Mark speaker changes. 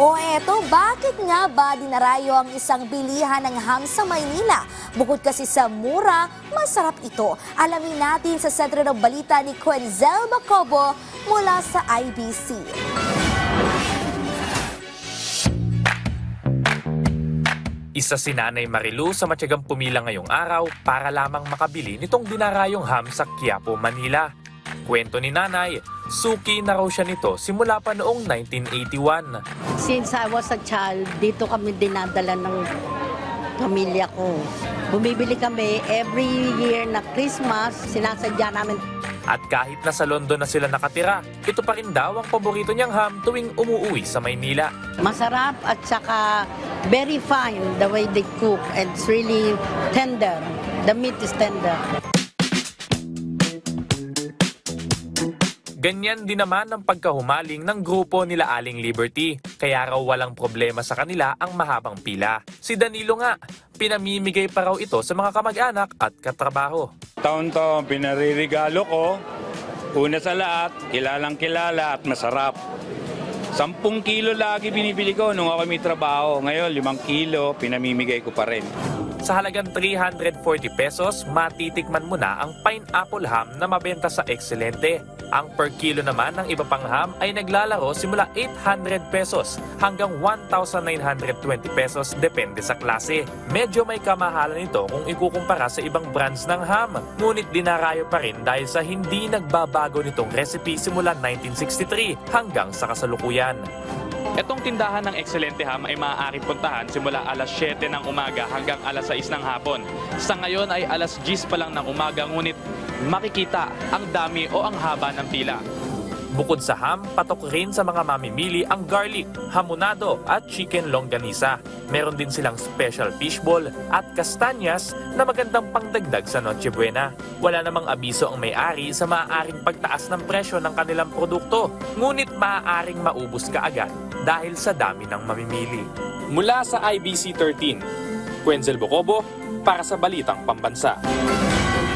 Speaker 1: O eto, bakit nga ba dinarayo ang isang bilihan ng ham sa Maynila? Bukod kasi sa mura, masarap ito. Alamin natin sa sentro ng balita ni Quenzel Bacobo mula sa IBC.
Speaker 2: Isa si Nanay Marilu sa matyagang pumila ngayong araw para lamang makabili nitong dinarayong ham sa Quiapo, Manila. Kwento ni Nanay, suki na raw siya nito simula pa noong 1981.
Speaker 3: Since I was a child, dito kami dinadala ng pamilya ko. Bumibili kami every year na Christmas, sinasadya namin.
Speaker 2: At kahit nasa London na sila nakatira, ito pa rin daw ang paborito niyang ham tuwing umuwi sa Maynila.
Speaker 3: Masarap at saka very fine the way they cook, and it's really tender. The meat is tender.
Speaker 2: Ganyan din naman ang pagkahumaling ng grupo nila Aling Liberty, kaya raw walang problema sa kanila ang mahabang pila. Si Danilo nga, pinamimigay pa raw ito sa mga kamag-anak at katrabaho.
Speaker 4: Taon-taon pinaririgalo ko, una sa lahat, kilalang kilala at masarap. 10 kilo lagi binibili ko nung ako may trabaho. Ngayon, 5 kilo, pinamimigay ko pa rin.
Speaker 2: Sa halagang 340 pesos, matitikman mo na ang pineapple ham na mabenta sa Excelente. Ang per kilo naman ng iba pang ham ay naglalaro simula 800 pesos hanggang 1,920 pesos depende sa klase. Medyo may kamahalan ito kung ikukumpara sa ibang brands ng ham. Ngunit dinarayo pa rin dahil sa hindi nagbabago nitong recipe simula 1963 hanggang sa kasalukuyan.
Speaker 5: Itong tindahan ng Excelente Ham ay maaaring puntahan simula alas 7 ng umaga hanggang alas 6 ng hapon. Sa ngayon ay alas 10 pa lang ng umaga, ngunit makikita ang dami o ang haba ng pila.
Speaker 2: Bukod sa ham, patok rin sa mga mamimili ang garlic, hamonado at chicken longganisa. Meron din silang special fishball at kastanyas na magandang pangdagdag sa Noche Buena. Wala namang abiso ang may-ari sa maaaring pagtaas ng presyo ng kanilang produkto, ngunit maaaring maubos kaagad dahil sa dami ng mamimili. Mula sa IBC 13, Quenzel Bacobo para sa Balitang Pambansa.